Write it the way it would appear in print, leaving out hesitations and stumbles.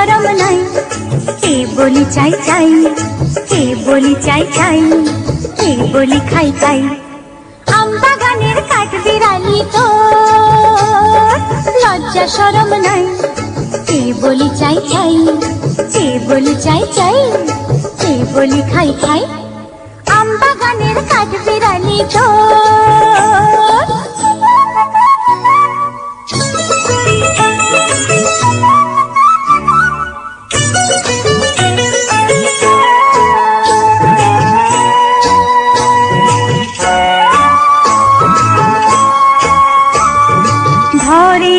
শরম নাই। কে বলি চাই চাই, কে বলি চাই চাই, কে বলি খাই খাই। আম বাগানের কাঠ বিড়ালি তো লজ্জা শরম নাই। কে বলি চাই চাই, কে বলি চাই চাই, কে বলি খাই খাই। আম বাগানের কাঠ বিড়ালি তো ধরে